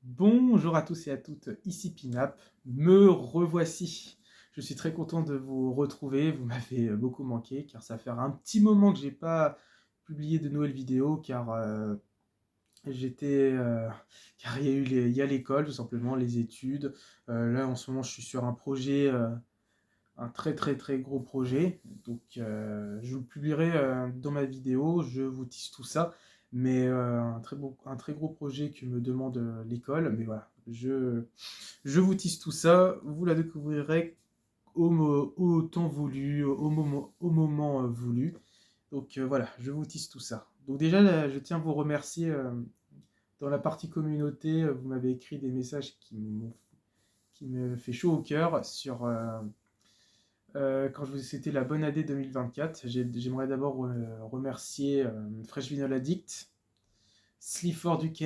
Bonjour à tous et à toutes, ici Pinap, me revoici. Je suis très content de vous retrouver, vous m'avez beaucoup manqué car ça fait un petit moment que j'ai pas publié de nouvelles vidéos j'étais car il y a l'école tout simplement, les études. Là en ce moment je suis sur un projet, un très gros projet, donc je vous le publierai dans ma vidéo, je vous tease tout ça, mais un très gros projet que me demande l'école, mais voilà, je vous tease tout ça, vous la découvrirez au temps voulu, au moment voulu, donc voilà, je vous tease tout ça. Donc déjà, là, je tiens à vous remercier, dans la partie communauté, vous m'avez écrit des messages qui me fait chaud au cœur sur quand je vous ai souhaité la bonne année 2024. J'aimerais d'abord remercier Fresh Vinyl Addict, Sleaford UK,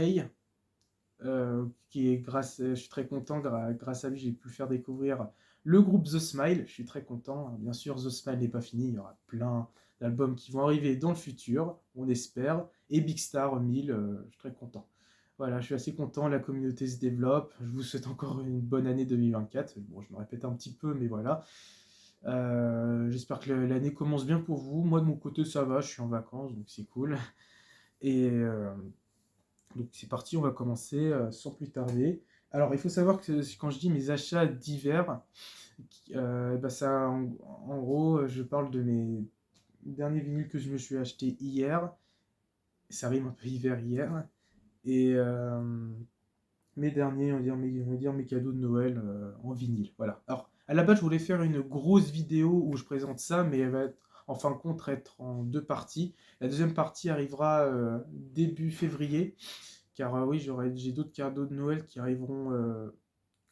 qui est je suis très content, grâce à lui, j'ai pu faire découvrir le groupe The Smile. Je suis très content. Bien sûr, The Smile n'est pas fini. Il y aura plein d'albums qui vont arriver dans le futur, on espère. Et Big Star 1000, je suis très content. Voilà, je suis assez content. La communauté se développe. Je vous souhaite encore une bonne année 2024. Bon, je me répète un petit peu, mais voilà. J'espère que l'année commence bien pour vous. Moi, de mon côté, ça va. Je suis en vacances, donc c'est cool. Et donc c'est parti, on va commencer sans plus tarder. Alors il faut savoir que quand je dis mes achats divers, bah ça, en gros, je parle de mes derniers vinyles que je me suis acheté hier. Ça rime un peu hiver hier. Et mes derniers, on va dire mes cadeaux de Noël en vinyle. Voilà. Alors à la base, je voulais faire une grosse vidéo où je présente ça, mais elle va être, en fin de compte être en deux parties. La deuxième partie arrivera début février. Car oui, j'ai d'autres cadeaux de Noël qui arriveront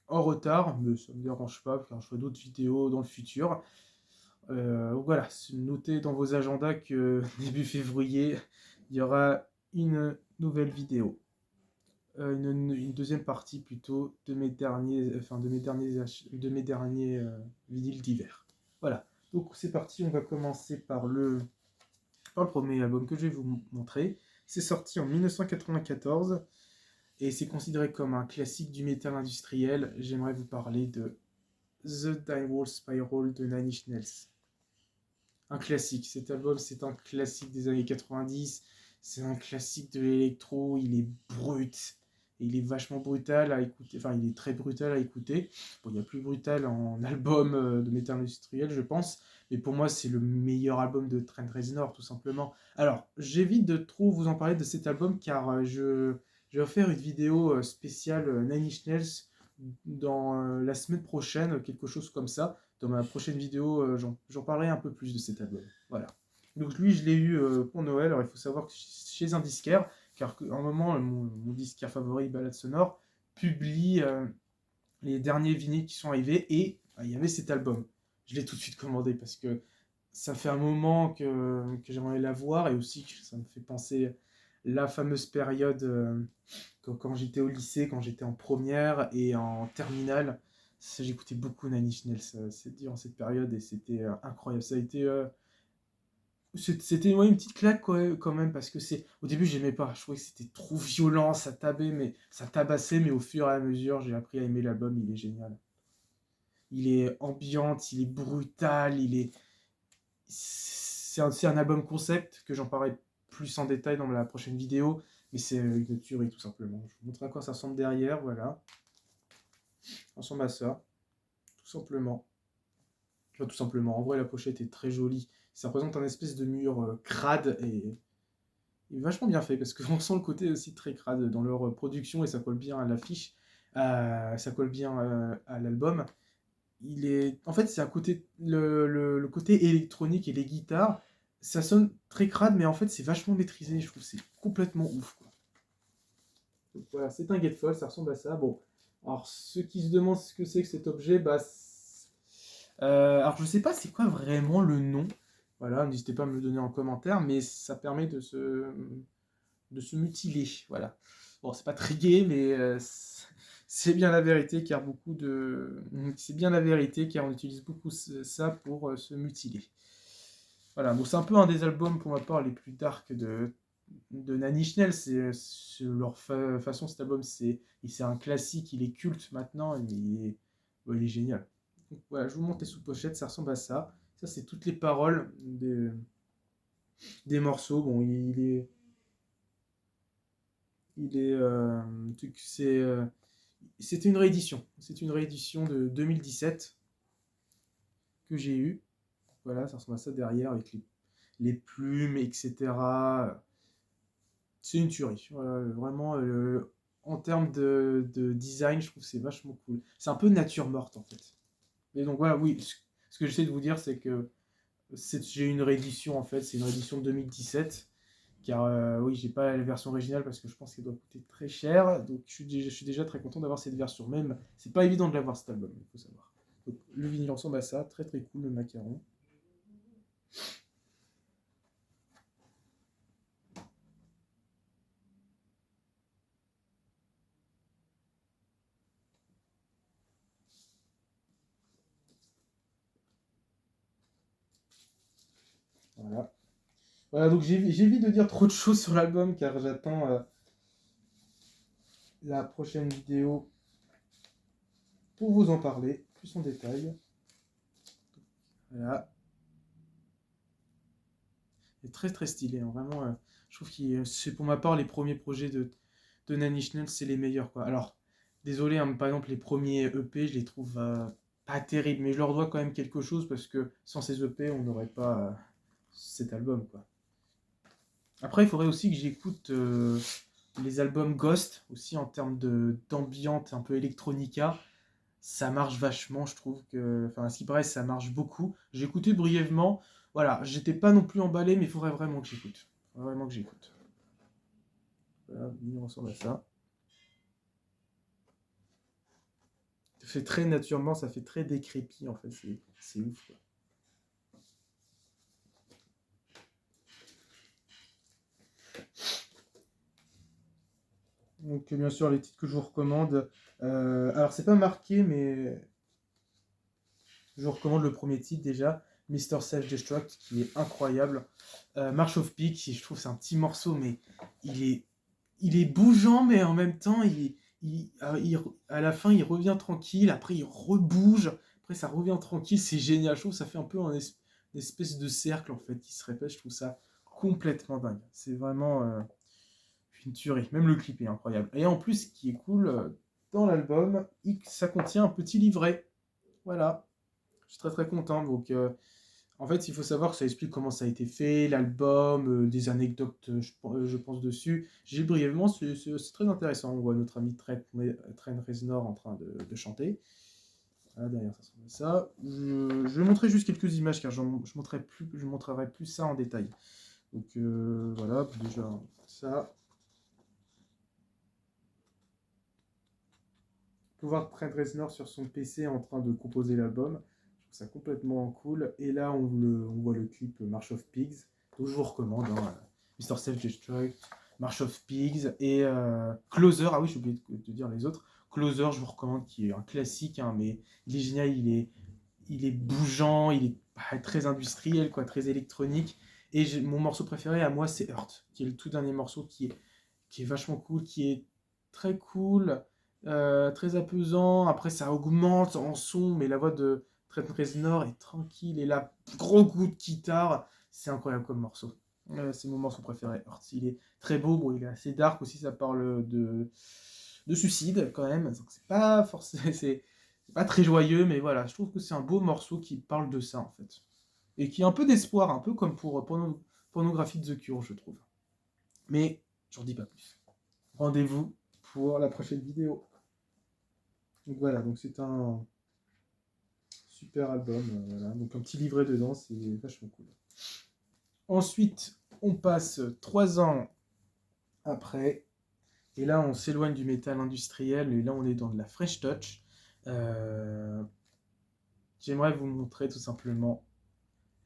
en retard, mais ça ne me dérange pas, car je ferai d'autres vidéos dans le futur. Donc voilà, notez dans vos agendas que début février, il y aura une nouvelle vidéo. Une deuxième partie plutôt de mes derniers, de mes derniers vinyles d'hiver. Voilà, donc c'est parti, on va commencer par le premier album que je vais vous montrer. C'est sorti en 1994. Et c'est considéré comme un classique du métal industriel. J'aimerais vous parler de The Downward Spiral de Nine Inch Nails. Un classique. Cet album, c'est un classique des années 90. C'est un classique de l'électro. Il est brut. Et il est vachement brutal à écouter. Enfin, il est très brutal à écouter. Bon, il y a plus brutal en album de métal industriel, je pense. Mais pour moi, c'est le meilleur album de Trent Reznor, tout simplement. Alors, j'évite de trop vous en parler de cet album car je vais faire une vidéo spéciale Nine Inch Nails dans la semaine prochaine, quelque chose comme ça. Dans ma prochaine vidéo, j'en parlerai un peu plus de cet album. Voilà. Donc lui, je l'ai eu pour Noël. Alors il faut savoir que chez un disquaire, car à un moment, mon disquaire favori, Balade Sonore, publie les derniers vinyles qui sont arrivés et il y avait cet album. Je l'ai tout de suite commandé parce que ça fait un moment que j'aimerais l'avoir et aussi que ça me fait penser la fameuse période quand j'étais au lycée, quand j'étais en première et en terminale. J'écoutais beaucoup Nine Inch Nails, c'est durant cette période et c'était incroyable. Ça a été c'était ouais, une petite claque quand même parce que c'est au début j'aimais pas, je trouvais que c'était trop violent, ça tabassait mais au fur et à mesure j'ai appris à aimer l'album, il est génial. Il est ambiant, il est brutal, c'est un album concept que j'en parlerai plus en détail dans la prochaine vidéo, mais c'est une tuerie tout simplement. Je vous montre à quoi ça ressemble derrière, voilà. Ça ressemble à ça, tout simplement. Enfin, tout simplement, en vrai la pochette est très jolie. Ça représente un espèce de mur crade et il est vachement bien fait parce qu'on sent le côté aussi très crade dans leur production et ça colle bien à l'affiche, ça colle bien à l'album. En fait, c'est un côté, le côté électronique et les guitares, ça sonne très crade, mais en fait, c'est vachement maîtrisé. Je trouve que c'est complètement ouf, quoi. Donc voilà, c'est un Getfall, ça ressemble à ça. Bon, alors ceux qui se demandent ce que c'est que cet objet, bah, alors je sais pas c'est quoi vraiment le nom. Voilà, n'hésitez pas à me le donner en commentaire, mais ça permet de se mutiler. Voilà. Bon, c'est pas très gay, mais c'est bien la vérité, car c'est bien la vérité, car on utilise beaucoup ça pour se mutiler. Voilà, donc c'est un peu un des albums pour ma part les plus dark de de Nine Inch Nails, c'est leur façon, cet album, c'est un classique, il est culte maintenant, ouais, il est génial. Donc voilà, je vous montre les sous-pochettes, ça ressemble à ça. Ça, c'est toutes les paroles des morceaux. Bon, il est, c'était une réédition. C'est une réédition de 2017 que j'ai eue. Voilà, ça ressemble à ça derrière avec les plumes, etc. C'est une tuerie. Voilà, vraiment, en termes de design, je trouve que c'est vachement cool. C'est un peu nature morte en fait. Et donc voilà, oui, ce que j'essaie de vous dire, c'est que j'ai une réédition en fait, c'est une réédition de 2017. Car oui, j'ai pas la version originale parce que je pense qu'elle doit coûter très cher. Donc je suis déjà très content d'avoir cette version. Même, c'est pas évident de l'avoir cet album, il faut savoir. Donc, le vinyle ressemble à ça, très très cool le macaron. Voilà. Voilà, donc j'évite de dire trop de choses sur l'album car j'attends la prochaine vidéo pour vous en parler plus en détail. Voilà. Il est très très stylé, hein, vraiment. Je trouve que c'est pour ma part les premiers projets de Nine Inch Nails, c'est les meilleurs quoi. Alors, désolé, hein, par exemple les premiers EP, je les trouve pas terribles, mais je leur dois quand même quelque chose parce que sans ces EP, on n'aurait pas cet album quoi. Après, il faudrait aussi que j'écoute les albums Ghost aussi en termes d'ambiance un peu electronica. Ça marche vachement, je trouve que. Enfin, à ce qui paraît, ça marche beaucoup. J'ai écouté brièvement. Voilà, j'étais pas non plus emballé, mais il faudrait vraiment que j'écoute. Faudrait vraiment que j'écoute. Voilà, il ressemble à ça. Ça fait très naturellement, ça fait très décrépit en fait. C'est ouf quoi. Donc, bien sûr, les titres que je vous recommande. Alors, c'est pas marqué, mais je vous recommande le premier titre déjà, Mr. Self-Destruct, qui est incroyable. March of Peak, je trouve c'est un petit morceau, mais il est, il est bougeant, mais en même temps, à la fin, il revient tranquille, après il rebouge, après ça revient tranquille, c'est génial. Je trouve que ça fait un peu une espèce de cercle en fait qui se répète, je trouve ça complètement dingue. C'est vraiment une tuerie, même le clip est incroyable. Et en plus, ce qui est cool dans l'album, ça contient un petit livret. Voilà, je suis très très content. Donc, en fait, il faut savoir que ça explique comment ça a été fait, l'album, des anecdotes, je pense, dessus. J'ai brièvement, c'est très intéressant. On voit notre ami Trent Reznor en train de chanter. Voilà, derrière, ça ressemble à ça. Je vais montrer juste quelques images car je montrerai plus ça en détail. Donc voilà, déjà ça. Pouvoir Trent Reznor sur son PC en train de composer l'album. Je trouve ça complètement cool. Et là, on voit le clip March of Pigs. Donc je vous recommande, hein, Mr. Self-Destruct, March of Pigs et Closer. Ah oui, j'ai oublié de dire les autres. Closer, je vous recommande, qui est un classique, hein, mais il est génial, il est bougeant, il est très industriel, quoi, très électronique. Et mon morceau préféré à moi, c'est Hurt, qui est le tout dernier morceau qui est vachement cool, qui est très cool, très apaisant. Après, ça augmente en son, mais la voix de Trent Reznor est tranquille. Et là, gros coup de guitare, c'est incroyable comme morceau. C'est mon morceau préféré. Hurt, il est très beau, bon, il est assez dark aussi, ça parle de suicide quand même. Donc c'est pas forcément, c'est pas très joyeux, mais voilà, je trouve que c'est un beau morceau qui parle de ça en fait. Et qui est un peu d'espoir, un peu comme pour Pornography de The Cure, je trouve. Mais j'en dis pas plus. Rendez-vous pour la prochaine vidéo. Donc voilà, donc c'est un super album. Voilà. Donc un petit livret dedans, c'est vachement cool. Ensuite, on passe 3 ans après. Et là, on s'éloigne du métal industriel. Et là, on est dans de la fresh touch. Euh, J'aimerais vous montrer tout simplement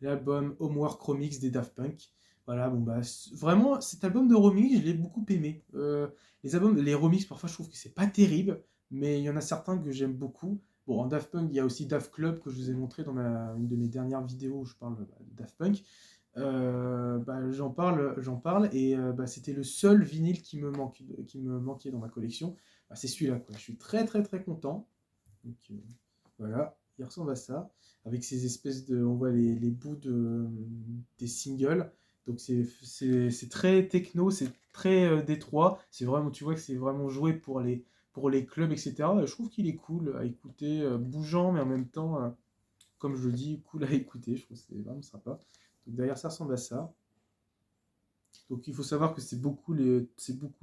l'album Homework Remix des Daft Punk. Voilà, bon bah vraiment cet album de remix, je l'ai beaucoup aimé. Les remix parfois je trouve que c'est pas terrible, mais il y en a certains que j'aime beaucoup. Bon, en Daft Punk, il y a aussi Daft Club que je vous ai montré dans une de mes dernières vidéos où je parle de Daft Punk. j'en parle et bah, c'était le seul vinyle qui me manquait dans ma collection. Bah, c'est celui-là, quoi. Je suis très très très content. Donc voilà, il ressemble à ça, avec ces espèces de, on voit les bouts des singles. Donc c'est très techno, c'est très détroit. C'est vraiment, tu vois que c'est vraiment joué pour les clubs, etc. Je trouve qu'il est cool à écouter, bougeant, mais en même temps, comme je le dis, cool à écouter. Je trouve que c'est vraiment sympa. Donc derrière ça ressemble à ça. Donc il faut savoir que c'est beaucoup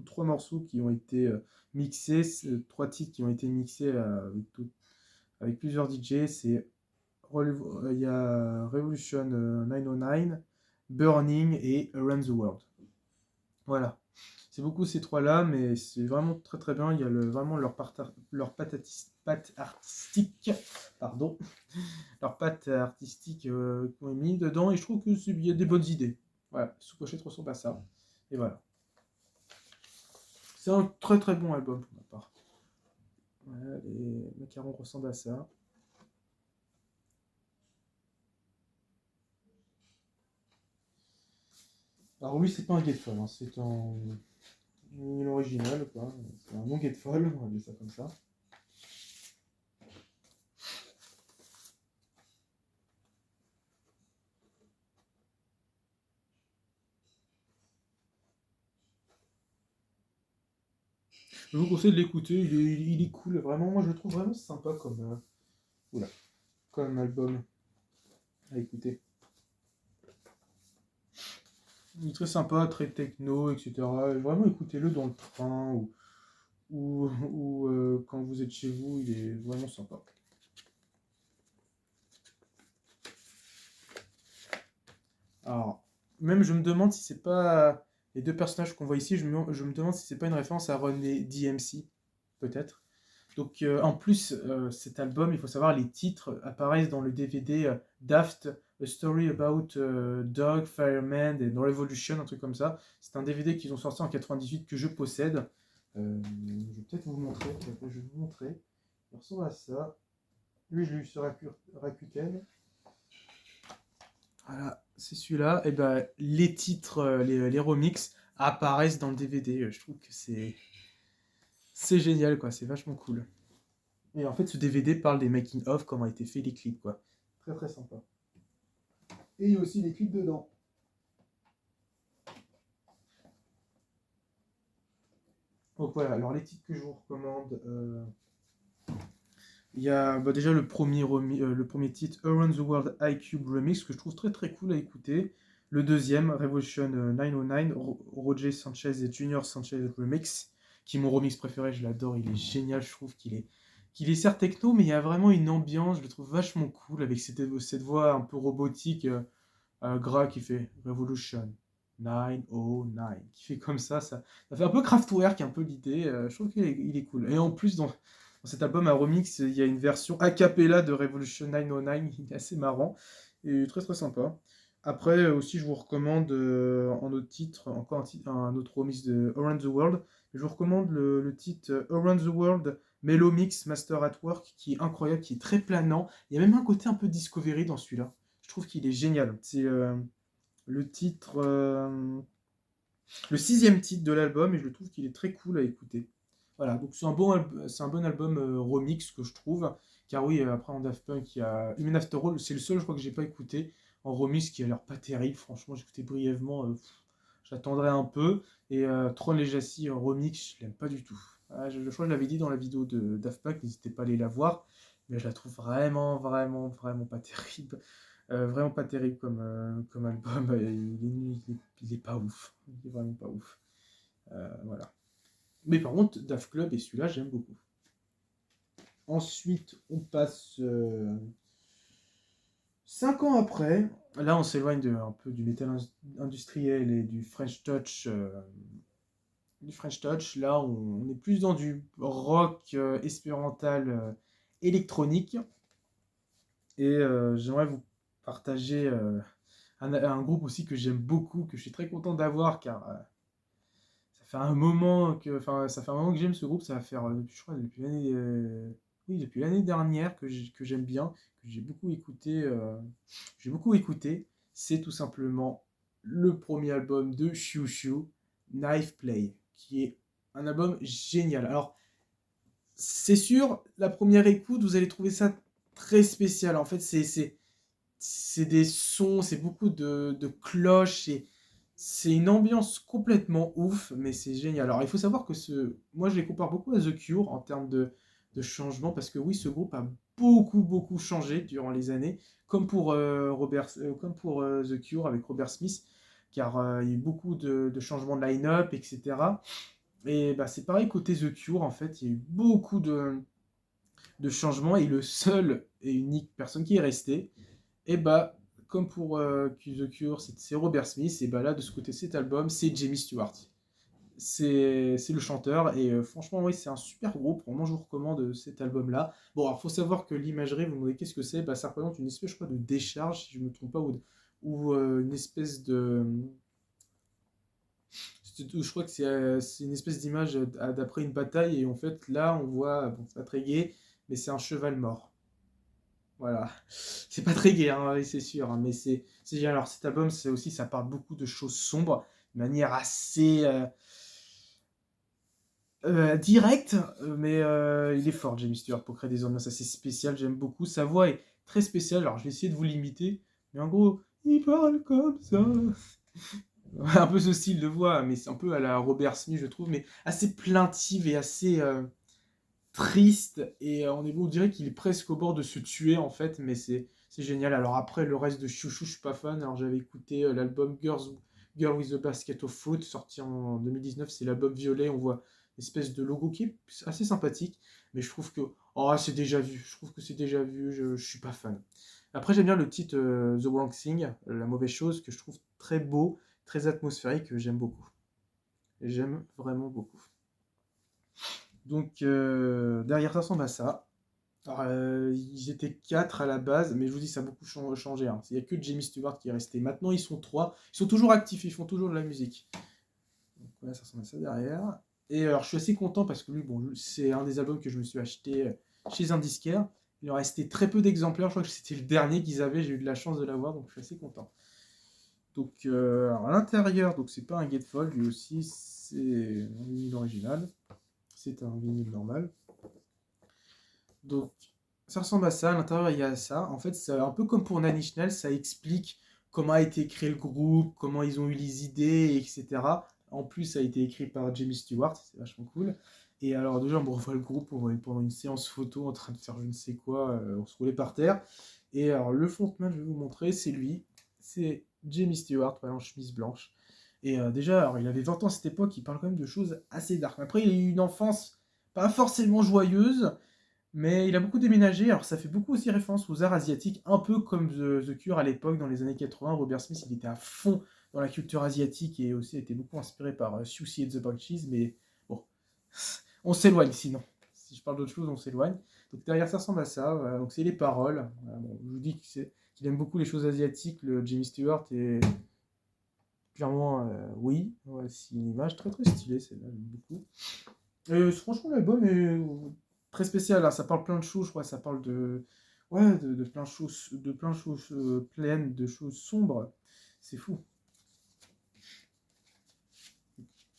trois morceaux qui ont été mixés, trois titres qui ont été mixés avec plusieurs DJ. Il y a Revolution 909, Burning et Around the World. Voilà. C'est beaucoup ces trois-là, mais c'est vraiment très très bien. Il y a vraiment patte artistique, pardon, leur patte artistique qu'on a mis dedans, et je trouve qu'il y a des bonnes idées. Voilà, Sous-Pochette ressemble à ça. Et voilà. C'est un très très bon album pour ma part. Voilà, les macarons ressemblent à ça. Alors lui, c'est pas un Gatefold, hein, c'est un vinyle original, quoi. C'est un non Gatefold, on va dire ça comme ça. Je vous conseille de l'écouter, il est cool, vraiment, moi je le trouve vraiment sympa oula, comme album à écouter. Il est très sympa, très techno, etc. Vraiment écoutez-le dans le train ou quand vous êtes chez vous, il est vraiment sympa. Alors, même je me demande si c'est pas les deux personnages qu'on voit ici, je me demande si c'est pas une référence à Ronnie DMC, peut-être. Donc en plus, cet album, il faut savoir, les titres apparaissent dans le DVD Daft, A Story About Dog, Fireman and Revolution, un truc comme ça. C'est un DVD qu'ils ont sorti en 98 que je possède. Je vais peut-être vous montrer. Je vais vous montrer. Il ressemble à ça. Lui, je l'ai eu sur Rakuten. Voilà, c'est celui-là. Et ben, les titres, les remixes apparaissent dans le DVD. Je trouve que c'est génial, quoi. C'est vachement cool. Et en fait, ce DVD parle des making-of, comment a été fait les clips, quoi. Très très sympa. Et il y a aussi les clips dedans. Donc voilà, alors les titres que je vous recommande, il y a bah, déjà le premier titre, Around the World iCube Remix, que je trouve très très cool à écouter. Le deuxième, Revolution 909, Roger Sanchez et Junior Sanchez Remix, qui est mon remix préféré, je l'adore, il est génial, je trouve qu'il est certes techno, mais il y a vraiment une ambiance, je le trouve vachement cool, avec cette voix un peu robotique, gras qui fait Revolution 909, qui fait comme ça fait un peu Kraftwerk, un peu l'idée, je trouve il est cool. Et en plus, dans cet album, un remix, il y a une version a cappella de Revolution 909, il est assez marrant et très très sympa. Après aussi, je vous recommande en autre titre, encore un autre remix de Around the World. Je vous recommande le titre Around the World Mellow Mix Master at Work, qui est incroyable, qui est très planant. Il y a même un côté un peu Discovery dans celui-là. Je trouve qu'il est génial. C'est le titre, le sixième titre de l'album, et je trouve qu'il est très cool à écouter. Voilà, donc c'est un bon album remix que je trouve. Car oui, après en Daft Punk, il y a Human After All, c'est le seul, je crois, que j'ai pas écouté en remix, qui a l'air pas terrible. Franchement, j'ai écouté brièvement, j'attendrai un peu. Et Tron Legacy en remix, je l'aime pas du tout. Ah, je crois que je l'avais dit dans la vidéo de Daft Punk, n'hésitez pas à aller la voir. Mais je la trouve vraiment, vraiment, vraiment pas terrible. Vraiment pas terrible comme album. Il est pas ouf. Il est vraiment pas ouf. Voilà. Mais par contre, Daft Club et celui-là, j'aime beaucoup. Ensuite, on passe 5 ans après. Là, on s'éloigne un peu du métal industriel et du French Touch. Là, on est plus dans du rock espérantal électronique. Et j'aimerais vous partager un groupe aussi que j'aime beaucoup, que je suis très content d'avoir, car ça fait un moment que j'aime ce groupe. Ça va faire, je crois, depuis l'année dernière que j'aime bien, que j'ai beaucoup écouté. c'est tout simplement le premier album de Xiu Xiu, Knife Play, qui est un album génial. Alors, c'est sûr, la première écoute, vous allez trouver ça très spécial. En fait, c'est des sons, c'est beaucoup de cloches, c'est une ambiance complètement ouf, mais c'est génial. Alors, il faut savoir que moi, je les compare beaucoup à The Cure en termes de changement, parce que oui, ce groupe a beaucoup, beaucoup changé durant les années, comme pour The Cure avec Robert Smith, car il y a eu beaucoup de changements de line-up, etc. Et bah, c'est pareil côté The Cure, en fait, il y a eu beaucoup de changements, et le seul et unique personne qui est restée, et bah, comme pour The Cure, c'est Robert Smith, et bah là, de ce côté, cet album, c'est Jamie Stewart. C'est le chanteur, et franchement, oui, c'est un super groupe. Vraiment, je vous recommande cet album-là. Bon, alors, faut savoir que l'imagerie, vous me demandez qu'est-ce que c'est, bah, ça représente une espèce, je crois, de décharge, si je me trompe pas, ou une espèce de. Je crois que c'est une espèce d'image d'après une bataille, et en fait, là, on voit, bon, c'est pas très gai, mais c'est un cheval mort. Voilà. C'est pas très gai, hein, oui, c'est sûr, hein, mais c'est génial. Alors cet album, c'est aussi, ça parle beaucoup de choses sombres, de manière assez directe, mais il est fort, James Stewart, pour créer des ambiances assez spéciales. J'aime beaucoup. Sa voix est très spéciale. Alors je vais essayer de vous l'imiter, mais en gros, il parle comme ça. Un peu ce style de voix, mais c'est un peu à la Robert Smith, je trouve, mais assez plaintive et assez triste, et on dirait qu'il est presque au bord de se tuer en fait, mais c'est génial. Alors après, le reste de Chouchou, je suis pas fan. Alors j'avais écouté l'album Girl with a Basket of Fruit, sorti en 2019, c'est l'album violet, on voit une espèce de logo qui est assez sympathique, mais je trouve que c'est déjà vu, je trouve que c'est déjà vu, je suis pas fan. Après, j'aime bien le titre The Wrong Thing, la mauvaise chose, que je trouve très beau, très atmosphérique, que j'aime beaucoup. Et j'aime vraiment beaucoup. Donc, derrière ça ressemble à ça. Alors, ils étaient 4 à la base, mais je vous dis, ça a beaucoup changé, hein. Il n'y a que Jamie Stewart qui est resté. Maintenant, ils sont 3. Ils sont toujours actifs, ils font toujours de la musique. Donc, voilà, ça ressemble à ça derrière. Et alors, je suis assez content parce que lui, bon, c'est un des albums que je me suis acheté chez un disquaire. Il en restait très peu d'exemplaires. Je crois que c'était le dernier qu'ils avaient. J'ai eu de la chance de l'avoir, donc je suis assez content. Donc, alors, à l'intérieur, donc c'est pas un gatefold, lui aussi, c'est un vinyle original. C'est un vinyle normal. Donc, ça ressemble à ça. À l'intérieur, il y a ça. En fait, c'est un peu comme pour Nine Inch Nails, ça explique comment a été créé le groupe, comment ils ont eu les idées, etc. En plus, ça a été écrit par Jamie Stewart, c'est vachement cool. Et alors, déjà, on me revoit le groupe pendant une séance photo en train de faire je ne sais quoi, on se roulait par terre. Et alors, le frontman, je vais vous montrer, c'est lui. C'est Jamie Stewart, voilà, en chemise blanche. Et déjà, alors, il avait 20 ans à cette époque, il parle quand même de choses assez dark. Après, il a eu une enfance pas forcément joyeuse, mais il a beaucoup déménagé. Alors ça fait beaucoup aussi référence aux arts asiatiques, un peu comme The Cure à l'époque, dans les années 80. Robert Smith, il était à fond dans la culture asiatique, et aussi a été beaucoup inspiré par Siouxsie et the Banshees, mais bon, on s'éloigne sinon. Si je parle d'autre chose, on s'éloigne. Donc derrière, ça ressemble à ça. Voilà. Donc c'est les paroles. Voilà, bon, je vous dis qu'il aime beaucoup les choses asiatiques, le Jimmy Stewart, et clairement, oui. Ouais, c'est une image très très stylée, celle-là, j'aime beaucoup. Franchement, l'album est très spécial, hein. Ça parle plein de choses, je crois. Ça parle ouais, de plein de choses pleines, de choses sombres. C'est fou.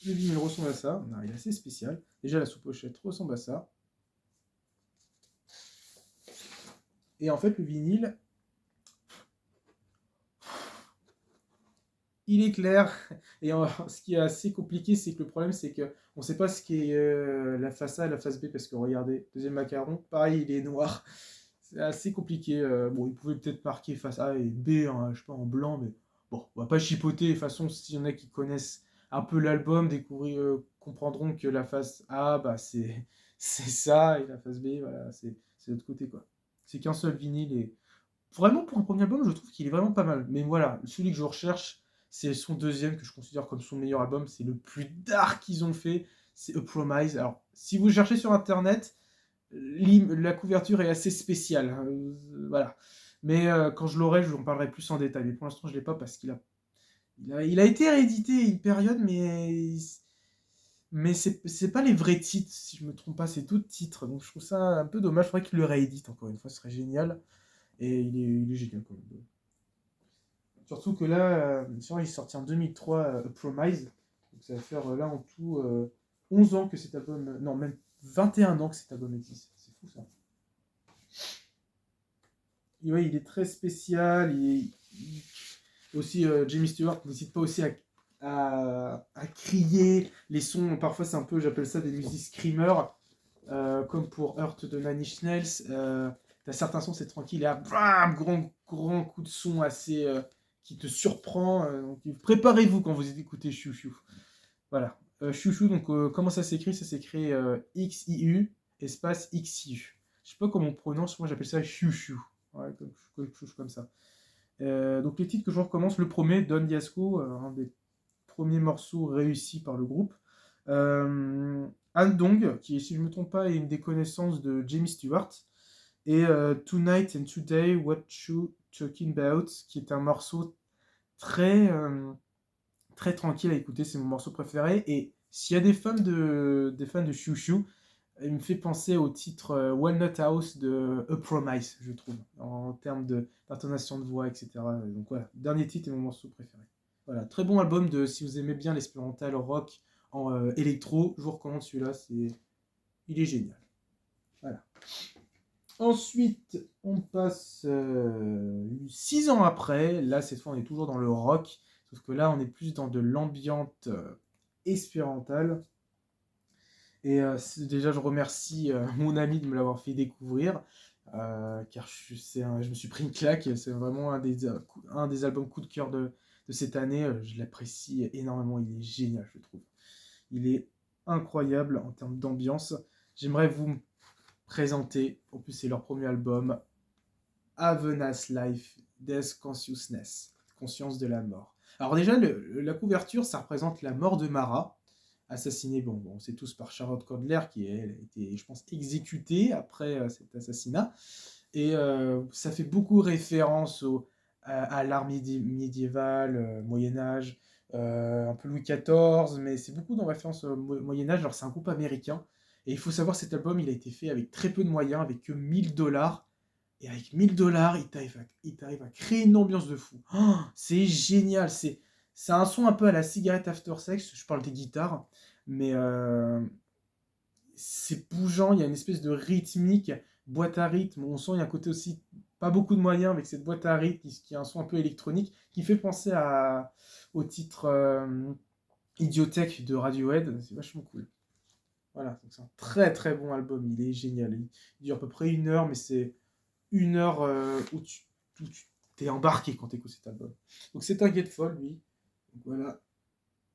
Le vinyle ressemble à ça. Non, il est assez spécial. Déjà, la sous-pochette ressemble à ça. Et en fait, le vinyle, il est clair. Et ce qui est assez compliqué, c'est que le problème, c'est que on ne sait pas ce qui est la face A et la face B, parce que regardez, deuxième macaron, pareil, il est noir. C'est assez compliqué. Bon, il pouvait peut-être marquer face A et B, hein, je sais pas, en blanc, mais bon, on va pas chipoter. De toute façon, s'il y en a qui connaissent un peu l'album, comprendront que la face A, bah, c'est ça, et la face B, voilà, c'est l'autre côté, quoi. C'est qu'un seul vinyle, et vraiment, pour un premier album, je trouve qu'il est vraiment pas mal. Mais voilà, celui que je recherche, c'est son deuxième, que je considère comme son meilleur album. C'est le plus dark qu'ils ont fait. C'est A Promise. Alors, si vous cherchez sur internet, la couverture est assez spéciale, hein, voilà. Mais quand je l'aurai, je vous en parlerai plus en détail. Mais pour l'instant, je ne l'ai pas parce qu'il a été réédité une période, mais c'est pas les vrais titres, si je me trompe pas, c'est d'autres titres. Donc je trouve ça un peu dommage. Il faudrait qu'il le réédite encore une fois, ce serait génial. Et il est génial quand même. Surtout que là, c'est vrai, il est sorti en 2003, Promise. Donc ça va faire là en tout 11 ans que cet album. Non, même 21 ans que cet album existe. C'est fou ça. Et ouais, il est très spécial. Aussi, Jamie Stewart n'hésite pas aussi à crier. Les sons, parfois c'est un peu, j'appelle ça des musiques screamers. Comme pour Hurt de Nine Inch Nails. T'as certains sons, c'est tranquille. Et là, bam, grand coup de son assez. Qui te surprend. Donc, préparez-vous quand vous écoutez Chouchou. Voilà. Chouchou, donc comment ça s'écrit? Ça s'écrit X-I-U, espace X-I-U. Je sais pas comment on prononce, moi j'appelle ça Chouchou. Ouais, quelque chose comme ça. Donc les titres que je recommence, le premier, Don Diasco, un des premiers morceaux réussis par le groupe. Andong, qui, si je ne me trompe pas, est une des connaissances de Jamie Stewart. Et Tonight and Today, What You Talking About, qui est un morceau très, très tranquille à écouter, c'est mon morceau préféré. Et s'il y a des fans de Chou Chou, il me fait penser au titre Walnut House de A Promise, je trouve, en termes d'intonation de voix, etc. Donc voilà, dernier titre est mon morceau préféré. Voilà, très bon album si vous aimez bien l'expérimental rock en électro, je vous recommande celui-là, il est génial. Voilà. Ensuite, on passe 6 ans après, là cette fois on est toujours dans le rock, sauf que là on est plus dans de l'ambiante expérimentale. Et déjà, je remercie mon ami de me l'avoir fait découvrir, car je me suis pris une claque. C'est vraiment un des albums coup de cœur de cette année. Je l'apprécie énormément. Il est génial, je trouve. Il est incroyable en termes d'ambiance. J'aimerais vous présenter, en plus c'est leur premier album, Have a Nice Life, Death Consciousness, conscience de la mort. Alors déjà, la couverture, ça représente la mort de Mara, assassinée, bon, on sait tous, par Charlotte Candler, qui elle, a été, je pense, exécutée après cet assassinat. Et ça fait beaucoup référence à l'art médiéval, Moyen-Âge, un peu Louis XIV, mais c'est beaucoup dans référence au Moyen-Âge. Alors c'est un groupe américain. Et il faut savoir, cet album, il a été fait avec très peu de moyens, avec que 1000 $. Et avec 1000 $, il t'arrive à créer une ambiance de fou. Oh, c'est génial. C'est un son un peu à la cigarette after sex. Je parle des guitares. Mais c'est bougeant. Il y a une espèce de rythmique, boîte à rythme. On sent il y a un côté aussi, pas beaucoup de moyens avec cette boîte à rythme qui a un son un peu électronique qui fait penser au titre Idiotech de Radiohead. C'est vachement cool. Voilà, c'est un très très bon album. Il est génial. Il dure à peu près 1 heure, mais c'est 1 heure où tu t'es embarqué quand tu écoutes cet album. Donc c'est un Gatefold, lui. Donc voilà.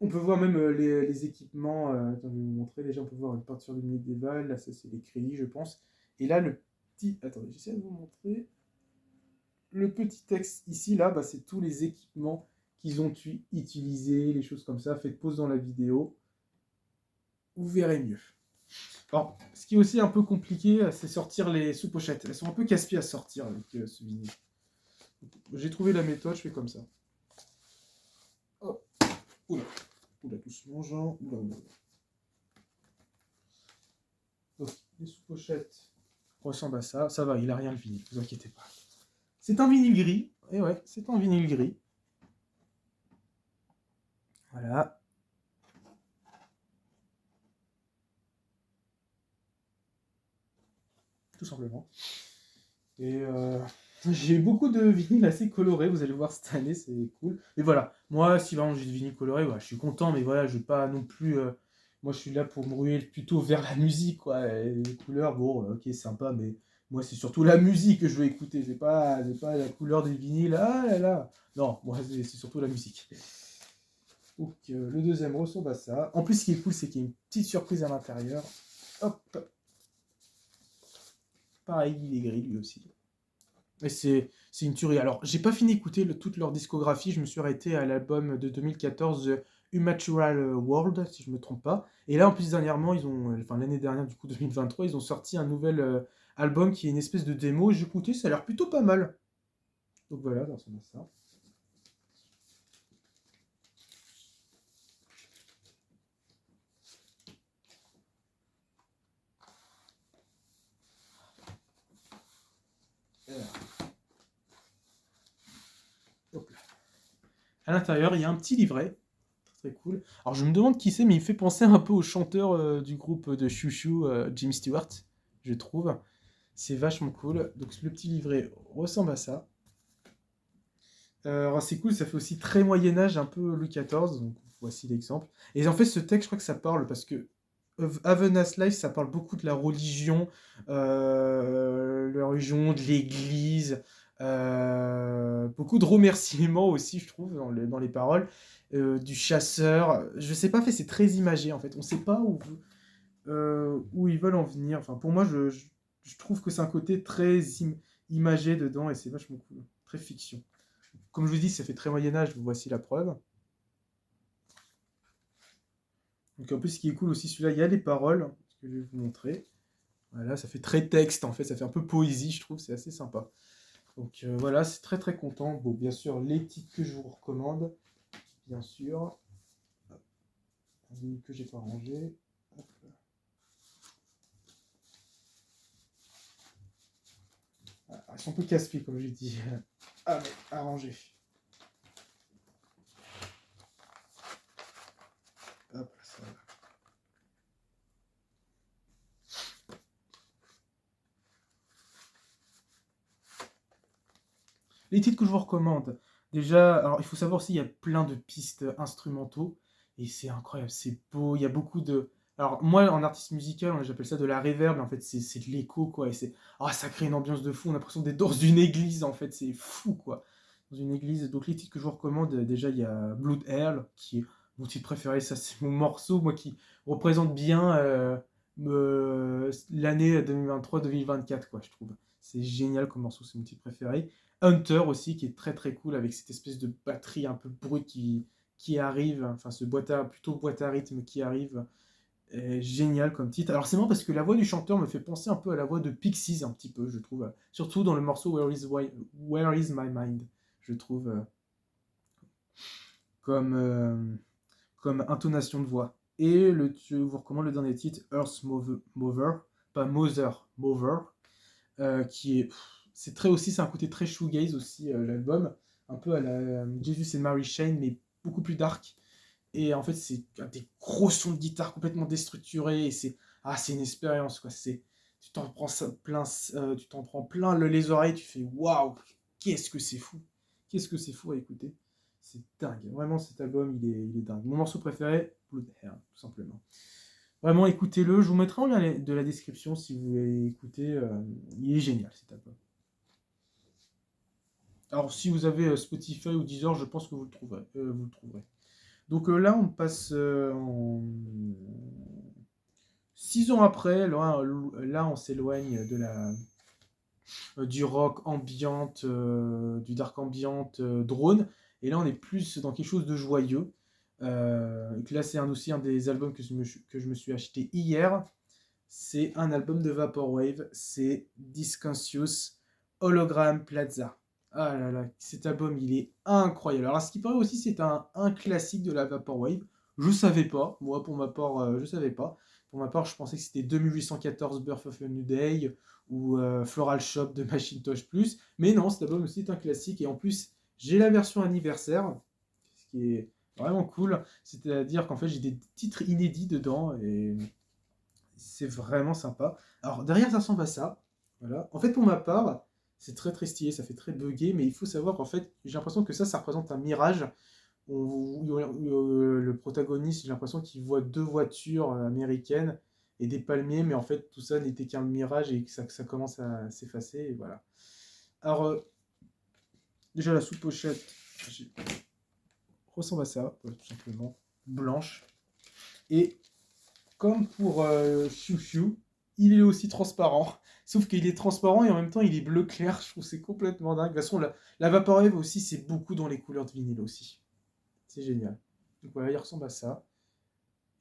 On peut voir même les équipements. Attends, je vais vous montrer. Déjà, on peut voir une peinture de médiévale. Là, ça, c'est les crédits, je pense. Et là, le petit. Attendez, j'essaie de vous montrer. Le petit texte ici, là, bah, c'est tous les équipements qu'ils ont utilisés, les choses comme ça. Faites pause dans la vidéo. Vous verrez mieux. Alors, ce qui est aussi un peu compliqué, c'est sortir les sous-pochettes. Elles sont un peu casse-pieds à sortir avec ce vinyle. J'ai trouvé la méthode, je fais comme ça. Oh. Oula, doucement, Jean. Oula. Donc, les sous-pochettes ressemblent à ça. Ça va, il a rien le vinyle, ne vous inquiétez pas. C'est un vinyle gris. Et ouais, c'est un vinyle gris. Voilà. Tout simplement. Et j'ai eu beaucoup de vinyles assez colorés, vous allez voir cette année, c'est cool. Et voilà, moi, si vraiment j'ai des vinyles colorés, ouais, je suis content, mais voilà, je vais pas non plus. Moi, je suis là pour me ruer plutôt vers la musique, quoi. Et les couleurs, bon, ok, sympa, mais moi, c'est surtout la musique que je veux écouter. C'est pas la couleur des vinyles, ah là là. Non, moi, c'est surtout la musique. Donc, le deuxième ressemble à ça. En plus, ce qui est cool, c'est qu'il y a une petite surprise à l'intérieur. Hop. Pareil, il est gris, lui aussi. Et c'est une tuerie. Alors, j'ai pas fini d'écouter toute leur discographie. Je me suis arrêté à l'album de 2014, The Unnatural World, si je me trompe pas. Et là, en plus, dernièrement, enfin l'année dernière, du coup, 2023, ils ont sorti un nouvel album qui est une espèce de démo. J'ai écouté, ça a l'air plutôt pas mal. Donc voilà, ça ressemble à ça. Hop là. À l'intérieur, il y a un petit livret, très très cool. Alors je me demande qui c'est, mais il fait penser un peu au chanteur du groupe de Chouchou, Jimmy Stewart, je trouve. C'est vachement cool. Donc le petit livret ressemble à ça. Alors c'est cool, ça fait aussi très Moyen-Âge, un peu Louis XIV, donc voici l'exemple. Et en fait, ce texte, je crois que ça parle, parce que Avenas Life, ça parle beaucoup de la religion, de l'église, beaucoup de remerciements aussi, je trouve, dans les paroles, du chasseur. Je sais pas, en fait, c'est très imagé, en fait. On sait pas où ils veulent en venir. Enfin, pour moi, je trouve que c'est un côté très imagé dedans, et c'est vachement cool. Très fiction. Comme je vous dis, ça fait très Moyen-Âge, voici la preuve. Donc en plus, ce qui est cool aussi, celui-là, il y a les paroles, que je vais vous montrer. Voilà, ça fait très texte, en fait, ça fait un peu poésie, je trouve, c'est assez sympa. Donc voilà, c'est très très content. Bon, bien sûr, les titres que je vous recommande, bien sûr, que j'ai pas rangé. Hop. Ah, ils sont un peu casse-pieds, comme j'ai dit. Ah, mais à ranger. Hop, ça va. Les titres que je vous recommande, déjà, alors il faut savoir aussi, il y a plein de pistes instrumentaux, et c'est incroyable, c'est beau, il y a beaucoup de... Alors moi, en artiste musical, j'appelle ça de la reverb, mais en fait c'est de l'écho, quoi, et c'est... Ah, ça crée une ambiance de fou, on a l'impression d'être dans une église, en fait, c'est fou, quoi. Dans une église, donc les titres que je vous recommande, déjà, il y a Blood Earl, qui est mon titre préféré, ça c'est mon morceau, moi, qui représente bien l'année 2023-2024, quoi, je trouve. C'est génial comme morceau, c'est mon titre préféré. Hunter aussi, qui est très très cool avec cette espèce de batterie un peu brute qui arrive, enfin ce plutôt boîte à rythme qui arrive, est génial comme titre. Alors c'est marrant parce que la voix du chanteur me fait penser un peu à la voix de Pixies un petit peu, je trouve, surtout dans le morceau Where is My Mind, je trouve, comme, comme intonation de voix. Et je vous recommande le dernier titre, Earth Mover, pas Mother, Mover, qui est c'est très aussi, c'est un côté très shoegaze aussi, l'album, un peu à la Jesus and Mary Chain, mais beaucoup plus dark. Et en fait, c'est des gros sons de guitare complètement déstructurés, et c'est une expérience, quoi. Tu t'en prends tu t'en prends plein les oreilles, tu fais waouh, qu'est-ce que c'est fou, qu'est-ce que c'est fou à écouter. C'est dingue, vraiment cet album il est dingue. Mon morceau préféré, Blood Hair, tout simplement. Vraiment, écoutez-le. Je vous mettrai en lien de la description si vous voulez écouter. Il est génial cet album. Alors, si vous avez Spotify ou Deezer, je pense que vous le trouverez. Donc là, on passe en 6 ans après. Là, on s'éloigne du rock ambiante, du dark ambiante, drone. Et là, on est plus dans quelque chose de joyeux. Là, c'est aussi un des albums que je me suis acheté hier. C'est un album de Vaporwave, c'est Discontious Hologram Plaza. Ah là là, cet album il est incroyable. Alors, à ce qui paraît aussi, c'est un classique de la Vaporwave. Je savais pas, moi pour ma part, je savais pas. Pour ma part, je pensais que c'était 2814 Birth of a New Day ou Floral Shop de Macintosh Plus. Mais non, cet album aussi est un classique. Et en plus, j'ai la version anniversaire, ce qui est vraiment cool. C'est-à-dire qu'en fait, j'ai des titres inédits dedans. Et c'est vraiment sympa. Alors derrière ça ressemble à ça. Voilà. En fait pour ma part, c'est très très stylé, ça fait très buggé, mais il faut savoir qu'en fait j'ai l'impression que ça représente un mirage. Le protagoniste, j'ai l'impression qu'il voit deux voitures américaines et des palmiers, mais en fait tout ça n'était qu'un mirage et que ça commence à s'effacer. Et voilà. Alors déjà la sous-pochette ressemble à ça, tout simplement, blanche. Et comme pour Xiu Xiu, il est aussi transparent. Sauf qu'il est transparent et en même temps il est bleu clair. Je trouve que c'est complètement dingue. De toute façon, la Vaporwave aussi, c'est beaucoup dans les couleurs de vinyle aussi. C'est génial. Donc voilà, il ressemble à ça.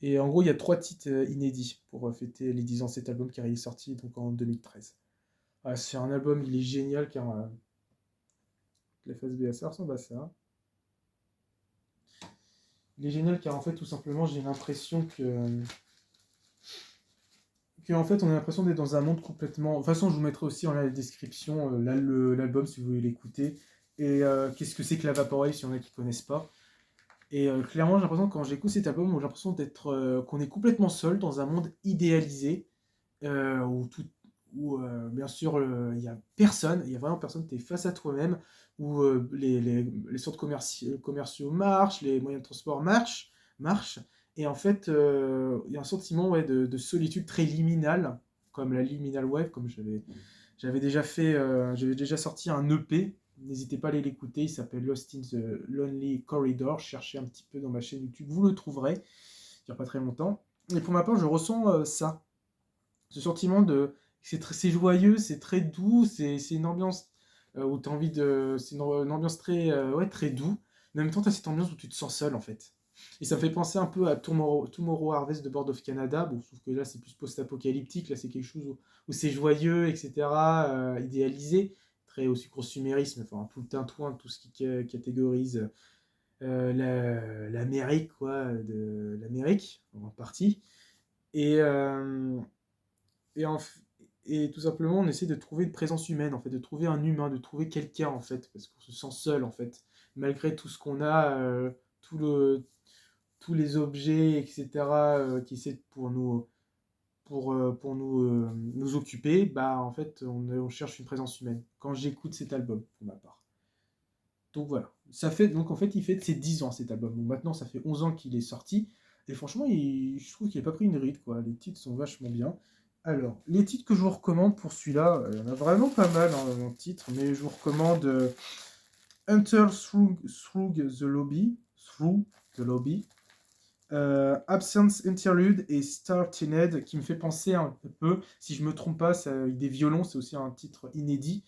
Et en gros, il y a 3 titres inédits pour fêter les 10 ans de cet album qui est sorti donc en 2013. Voilà, c'est un album, il est génial car la phase B, ça ressemble à ça. Il est génial car en fait, tout simplement, j'ai l'impression que en fait on a l'impression d'être dans un monde complètement. De toute façon, je vous mettrai aussi en la description l'album si vous voulez l'écouter. Et qu'est-ce que c'est que la Vaporwave, s'il y en a qui connaissent pas. Et clairement, j'ai l'impression que quand j'écoute cet album, j'ai l'impression d'être qu'on est complètement seul dans un monde idéalisé où tout, où bien sûr il y a personne, il y a vraiment personne, tu es face à toi-même, où les centres commerciaux marchent, les moyens de transport marchent, et en fait il y a un sentiment ouais, de solitude très liminale, comme la liminal wave, comme j'avais déjà fait, j'avais déjà sorti un EP. N'hésitez pas à aller l'écouter, il s'appelle Lost in the Lonely Corridor. Cherchez un petit peu dans ma chaîne YouTube, vous le trouverez. Il n'y a pas très longtemps. Et pour ma part, je ressens ça. Ce sentiment de. C'est joyeux, c'est très doux, c'est une ambiance où tu as envie de. C'est une ambiance très, ouais, très doux. Mais en même temps, tu as cette ambiance où tu te sens seul en fait. Et ça me fait penser un peu à Tomorrow Harvest de Board of Canada. Bon, sauf que là, c'est plus post-apocalyptique. Là, c'est quelque chose où c'est joyeux, etc. Idéalisé. Très aussi consumérisme. Enfin, tout le tintouin, tout ce qui catégorise l'Amérique, quoi. De l'Amérique, en partie. Et, et, en f- et tout simplement, on essaie de trouver une présence humaine, en fait, de trouver un humain, de trouver quelqu'un, en fait, parce qu'on se sent seul, en fait, malgré tout ce qu'on a, tout le, tous les objets, etc., qui essaient pour nous occuper, bah, en fait, on cherche une présence humaine. Quand j'écoute cet album, pour ma part. Donc voilà. Donc en fait, il fait ses 10 ans, cet album. Bon, maintenant, ça fait 11 ans qu'il est sorti. Et franchement, je trouve qu'il n'a pas pris une ride, quoi. Les titres sont vachement bien. Alors, les titres que je vous recommande pour celui-là, il y en a vraiment pas mal en titres, mais je vous recommande Enter Through the Lobby, Absence Interlude et Startined, qui me fait penser un peu, si je me trompe pas, c'est avec des violons, c'est aussi un titre inédit,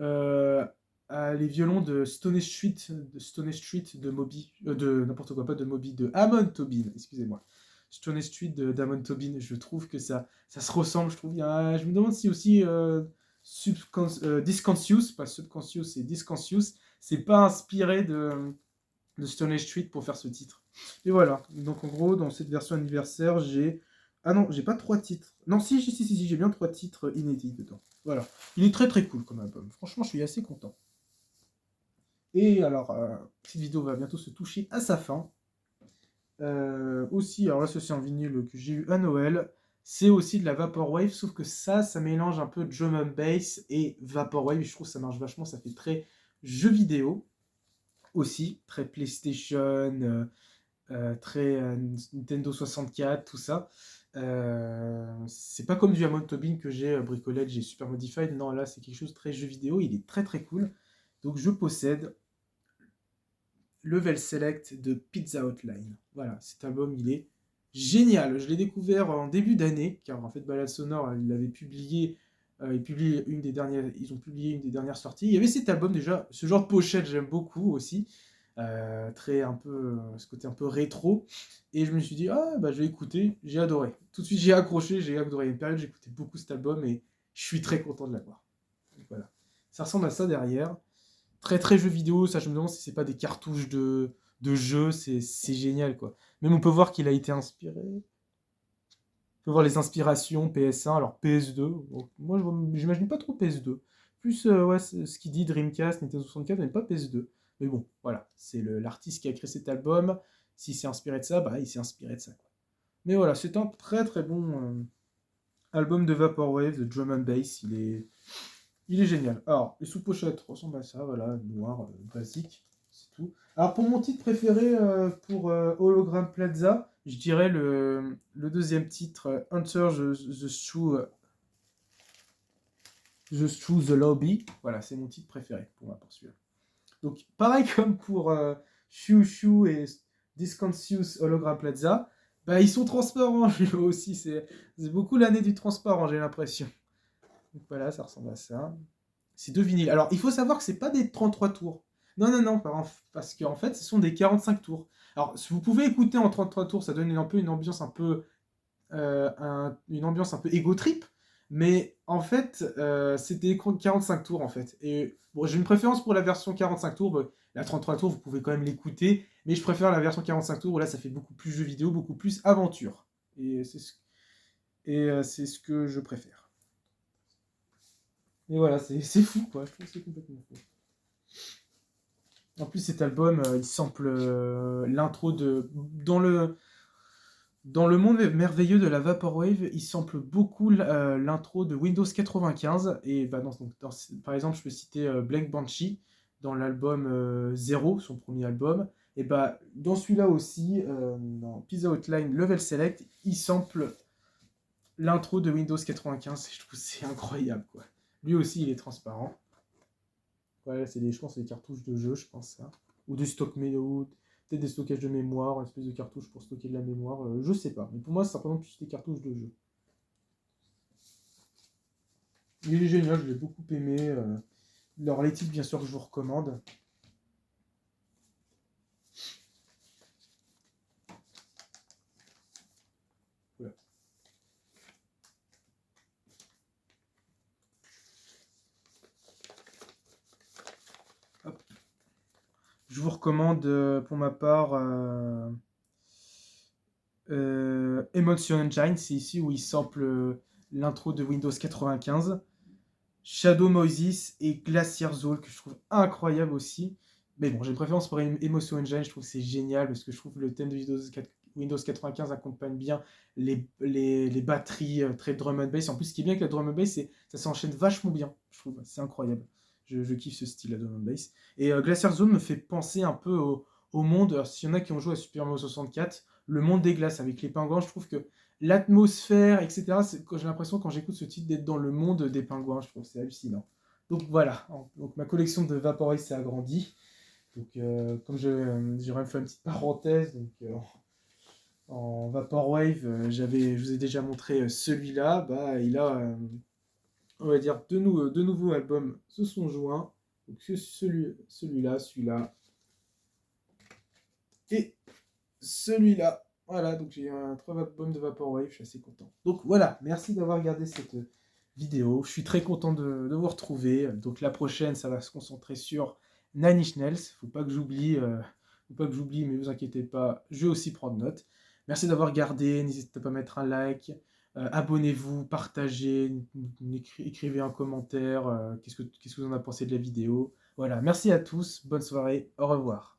euh, les violons de Street de Moby, de n'importe quoi, pas de Moby, de Amon Tobin, excusez-moi. Stone Street d'Amon Tobin, je trouve que ça se ressemble, je trouve. Je me demande si aussi Disconscious, pas Subconscious, c'est Disconscious, c'est pas inspiré de Stone Street pour faire ce titre. Et voilà, donc en gros, dans cette version anniversaire, j'ai... Ah non, j'ai pas 3 titres. Non, si, j'ai bien 3 titres inédits dedans. Voilà. Il est très très cool comme album. Franchement, je suis assez content. Et alors, cette vidéo va bientôt se toucher à sa fin. Aussi, alors là, ceci en vinyle que j'ai eu à Noël, c'est aussi de la Vaporwave, sauf que ça mélange un peu drum and bass et Vaporwave. Je trouve que ça marche vachement, ça fait très jeu vidéo aussi, très PlayStation, très Nintendo 64, tout ça. C'est pas comme du Amon Tobin que j'ai bricolé, j'ai Super Modified. Non, là, c'est quelque chose de très jeu vidéo. Il est très très cool. Donc, je possède Level Select de Pizza Outline. Voilà, cet album, il est génial. Je l'ai découvert en début d'année, car en fait, Balade Sonore, il l'avait publié. Ils ont publié une des dernières sorties. Il y avait cet album déjà, ce genre de pochette, j'aime beaucoup aussi. Très un peu, ce côté un peu rétro. Et je me suis dit, ah, bah, je vais écouter. J'ai adoré. Tout de suite, j'ai accroché, j'ai adoré. Il y a une période, j'écoutais beaucoup cet album et je suis très content de l'avoir. Donc, voilà. Ça ressemble à ça derrière. Très très jeu vidéo, ça je me demande si c'est pas des cartouches de jeux, c'est génial quoi. Même on peut voir qu'il a été inspiré. On peut voir les inspirations PS1, alors PS2. Bon, moi j'imagine pas trop PS2. Plus ouais, ce qu'il dit Dreamcast, Nintendo 64, mais pas PS2. Mais bon, voilà, c'est l'artiste qui a créé cet album. S'il s'est inspiré de ça, bah il s'est inspiré de ça quoi. Mais voilà, c'est un très très bon album de Vaporwave, de drum and bass. Il est génial. Alors, les sous-pochettes ressemblent à ça, voilà, noir, basique, c'est tout. Alors, pour mon titre préféré, pour Hologram Plaza, je dirais le deuxième titre, Enter Through the Lobby. Voilà, c'est mon titre préféré pour ma part celui-là. Donc, pareil comme pour Shoo Shoo et Discontious Hologram Plaza, bah, ils sont transparents, eux aussi. C'est beaucoup l'année du transparent, j'ai l'impression. Donc voilà, ça ressemble à ça. C'est 2 vinyles. Alors, il faut savoir que c'est pas des 33 tours. Non, non, non, parce qu'en fait, ce sont des 45 tours. Alors, si vous pouvez écouter en 33 tours, ça donne un peu une ambiance un peu, une ambiance un peu ego trip. Mais en fait, c'est des 45 tours en fait. Et bon, j'ai une préférence pour la version 45 tours. Bah, la 33 tours, vous pouvez quand même l'écouter. Mais je préfère la version 45 tours où là, ça fait beaucoup plus jeu vidéo, beaucoup plus aventure. C'est ce que je préfère. Et voilà, c'est fou quoi. Je trouve que c'est complètement fou. En plus, cet album, il sample l'intro de... Dans le monde merveilleux de la Vaporwave, il sample beaucoup l'intro de Windows 95. Et bah, par exemple, je peux citer Blank Banshee dans l'album Zero, son premier album. Et bah, dans celui-là aussi, dans Pizza Outline Level Select, il sample l'intro de Windows 95. Et je trouve que c'est incroyable, quoi. Lui aussi, il est transparent. Ouais, je pense, c'est des cartouches de jeu, je pense ça. Ou du stock mélo, peut-être des stockages de mémoire, une espèce de cartouche pour stocker de la mémoire, je sais pas. Mais pour moi, c'est simplement plus des cartouches de jeu. Il est génial, je l'ai beaucoup aimé. Alors, les titres, bien sûr, que je vous recommande. Voilà. Hop. Je vous recommande, pour ma part, Emotion Engine, c'est ici où il sample l'intro de Windows 95. Shadow Moses et Glacier Zone, que je trouve incroyable aussi. Mais bon, j'ai une préférence pour Emotion Engine, je trouve que c'est génial parce que je trouve que le thème de Windows 95 accompagne bien les batteries très drum and bass. En plus, ce qui est bien avec la drum and bass, c'est ça s'enchaîne vachement bien, je trouve. C'est incroyable. Je kiffe ce style, la drum and bass. Et Glacier Zone me fait penser un peu au monde. Alors, s'il y en a qui ont joué à Super Mario 64, le monde des glaces avec les pingouins, je trouve que l'atmosphère, etc. J'ai l'impression quand j'écoute ce titre d'être dans le monde des pingouins, je trouve que c'est hallucinant. Donc voilà, donc ma collection de Vaporwave s'est agrandie. Donc comme j'aurais fait une petite parenthèse, donc en Vaporwave, je vous ai déjà montré celui-là, bah il a, on va dire, deux nouveaux albums se sont joints. Donc celui-là, et celui-là. Voilà, donc j'ai un 3 albums de Vaporwave, je suis assez content. Donc voilà, merci d'avoir regardé cette vidéo. Je suis très content de vous retrouver. Donc la prochaine, ça va se concentrer sur Nine Inch Nails. Faut pas que j'oublie, mais vous inquiétez pas, je vais aussi prendre note. Merci d'avoir regardé, n'hésitez pas à mettre un like, abonnez-vous, partagez, écrivez un commentaire, qu'est-ce que vous en avez pensé de la vidéo. Voilà, merci à tous, bonne soirée, au revoir.